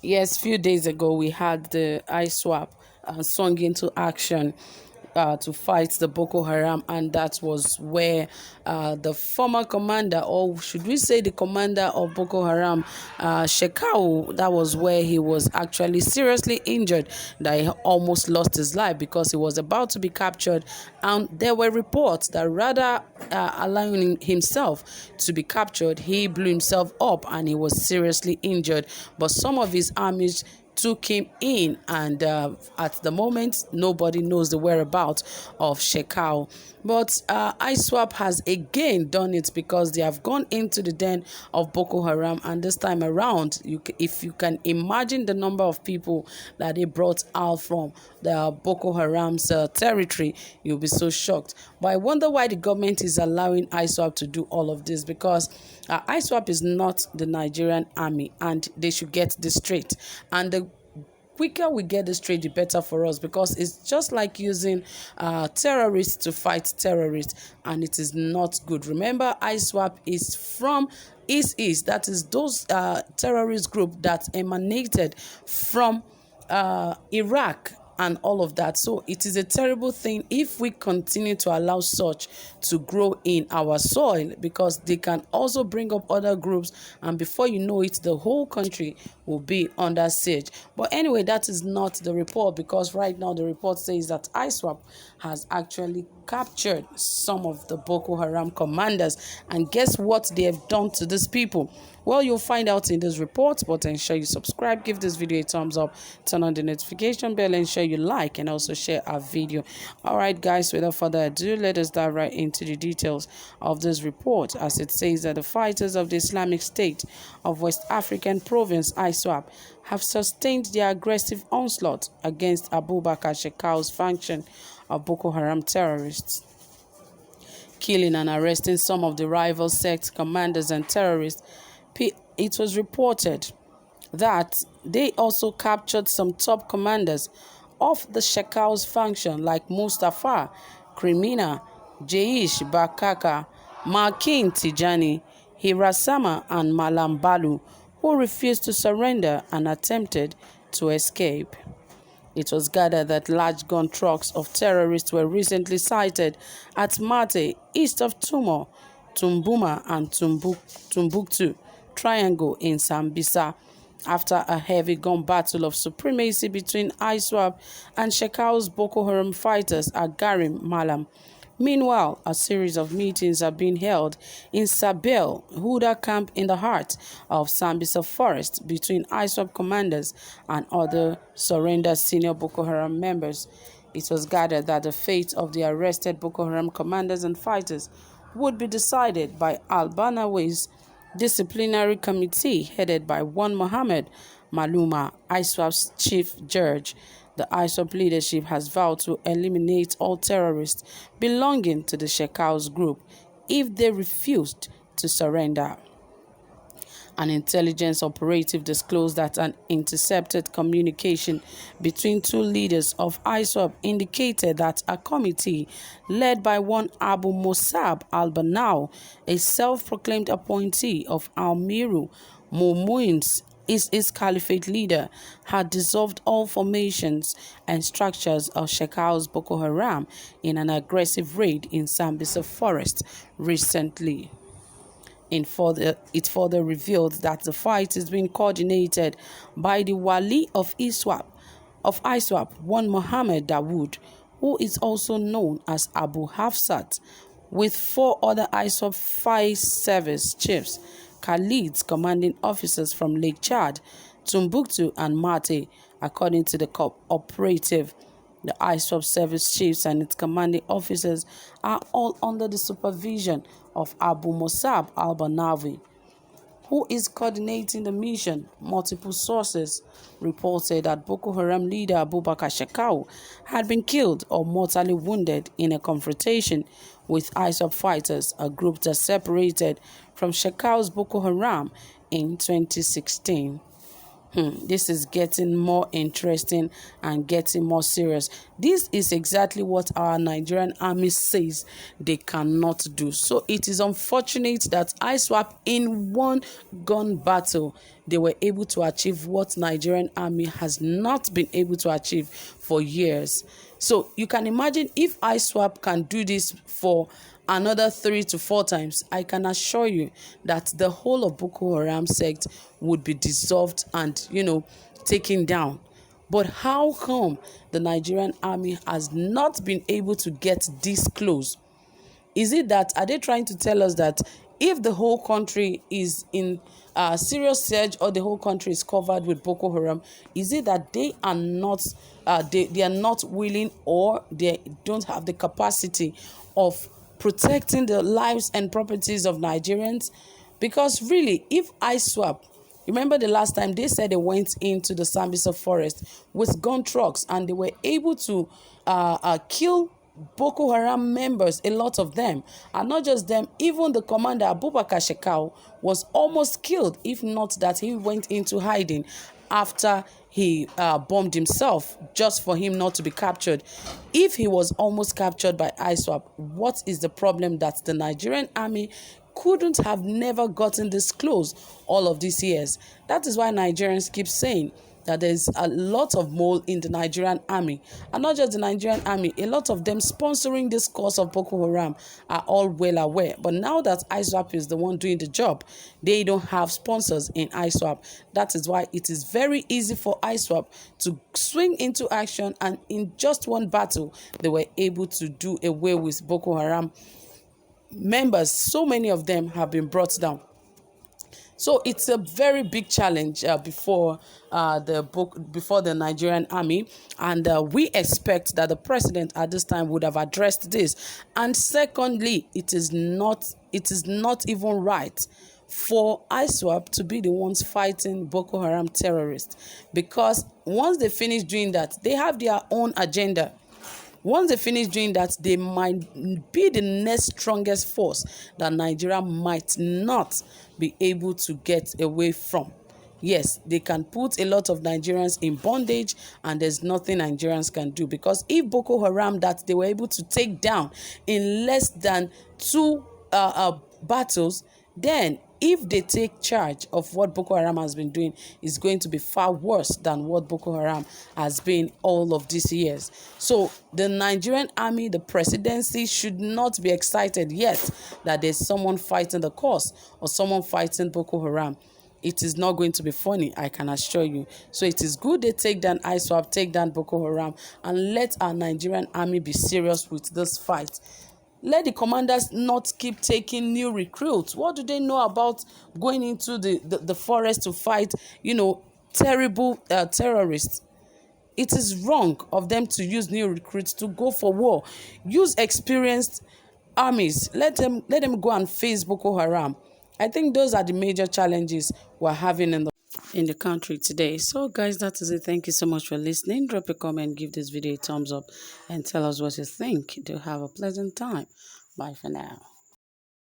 Yes, few days ago we had the Iswap swung into action to fight the Boko Haram, and that was where the former commander, or should we say the commander of Boko Haram, Hekaus, that was where he was actually seriously injured, that he almost lost his life because he was about to be captured, and there were reports that rather allowing himself to be captured, he blew himself up and he was seriously injured, but some of his armies took him in, and at the moment nobody knows the whereabouts of Hekaus. But Iswap has again done it because they have gone into the den of Boko Haram, and this time around, if you can imagine the number of people that they brought out from the Boko Haram's territory, you'll be so shocked. But I wonder why the government is allowing Iswap to do all of this, because Iswap is not the Nigerian army, and they should get this straight. And the quicker we get this straight, the better for us, because it's just like using terrorists to fight terrorists, and it is not good. Remember, Iswap is from East, that is those terrorist group that emanated from Iraq and all of that. So it is a terrible thing if we continue to allow such to grow in our soil, because they can also bring up other groups, and before you know it, the whole country will be under siege. But anyway, that is not the report, because right now the report says that ISWAP has actually captured some of the Boko Haram commanders, and guess what they have done to these people? Well, you'll find out in this report, but ensure you subscribe, give this video a thumbs up, turn on the notification bell, ensure you like and also share our video. All right, guys, without further ado, let us dive right into the details of this report, as it says that the fighters of the Islamic State of West African province, ISWAP, have sustained their aggressive onslaught against Abubakar Shekau's faction of Boko Haram terrorists, killing and arresting some of the rival sect commanders and terrorists. It was reported that they also captured some top commanders of the Shekau's faction, like Mustafa, Crimina, Jeish Bakaka, Makin Tijani, Hirasama, and Malambalu, who refused to surrender and attempted to escape. It was gathered that large gun trucks of terrorists were recently sighted at Mate, east of Tumo, Tumbuma, and Tumbuktu Triangle in Sambisa, after a heavy gun battle of supremacy between ISWAP and Shekau's Boko Haram fighters at Garim Malam. Meanwhile, a series of meetings are being held in Sabel Huda camp in the heart of Sambisa forest between ISWAP commanders and other surrendered senior Boko Haram members. It was gathered that the fate of the arrested Boko Haram commanders and fighters would be decided by Al-Banawi's disciplinary committee headed by one Mohammed Maluma, ISWAP's chief judge. The ISWAP leadership has vowed to eliminate all terrorists belonging to the Shekau's group if they refused to surrender. An intelligence operative disclosed that an intercepted communication between two leaders of ISWAP indicated that a committee led by one Abu Musab al-Banau, a self-proclaimed appointee of Al-Miru Mumuin's is Caliphate leader, had dissolved all formations and structures of Shekau's Boko Haram in an aggressive raid in Sambisa forest recently. It further revealed that the fight is being coordinated by the Wali of ISWAP, one Mohammed Dawood, who is also known as Abu Hafsat, with four other ISWAP fire service chiefs, Khalid's commanding officers from Lake Chad, Tumbuktu, and Mate. According to the operative, the ISWAP service chiefs and its commanding officers are all under the supervision of Abu Musab al-Banawi, who is coordinating the mission. Multiple sources reported that Boko Haram leader Abubakar Shekau had been killed or mortally wounded in a confrontation with ISWAP fighters, a group that separated from Shekau's Boko Haram in 2016. This is getting more interesting and getting more serious. This is exactly what our Nigerian army says they cannot do. So it is unfortunate that Iswap, in one gun battle, they were able to achieve what Nigerian army has not been able to achieve for years. So you can imagine if Iswap can do this for another 3 to 4 times, I can assure you that the whole of Boko Haram sect would be dissolved and, taken down. But how come the Nigerian army has not been able to get this close? Is it that, are they trying to tell us that if the whole country is in serious surge, or the whole country is covered with Boko Haram, is it that they are not they are not willing, or they don't have the capacity of protecting the lives and properties of Nigerians? Because really, if Iswap, remember the last time they said they went into the Sambisa forest with gun trucks and they were able to kill Boko Haram members, a lot of them, and not just them, even the commander Abubakar Shekau was almost killed, if not that he went into hiding after he bombed himself just for him not to be captured. If he was almost captured by ISWAP, what is the problem that the Nigerian army couldn't have never gotten this close all of these years? That is why Nigerians keep saying that there's a lot of mole in the Nigerian army, and not just the Nigerian army, a lot of them sponsoring this cause of Boko Haram are all well aware. But now that ISWAP is the one doing the job, they don't have sponsors in ISWAP. That is why it is very easy for ISWAP to swing into action, and in just one battle, they were able to do away with Boko Haram members. So many of them have been brought down. So it's a very big challenge before the Nigerian army, and we expect that the president at this time would have addressed this. And secondly, it is not even right for ISWAP to be the ones fighting Boko Haram terrorists, because once they finish doing that, they have their own agenda. Once they finish doing that, they might be the next strongest force that Nigeria might not be able to get away from. Yes, they can put a lot of Nigerians in bondage, and there's nothing Nigerians can do, because if Boko Haram that they were able to take down in less than 2 battles, then if they take charge of what Boko Haram has been doing, is going to be far worse than what Boko Haram has been all of these years. So the Nigerian army, the presidency, should not be excited yet that there's someone fighting the cause or someone fighting Boko Haram. It is not going to be funny, I can assure you. So it is good they take down ISWAP, take down Boko Haram, and let our Nigerian army be serious with this fight. Let the commanders not keep taking new recruits. What do they know about going into the forest to fight, terrible terrorists? It is wrong of them to use new recruits to go for war. Use experienced armies. Let them go and face Boko Haram. I think those are the major challenges we're having in the country today. So guys, that is it. Thank you so much for listening. Drop a comment, give this video a thumbs up, and tell us what you think. Do have a pleasant time. Bye for now.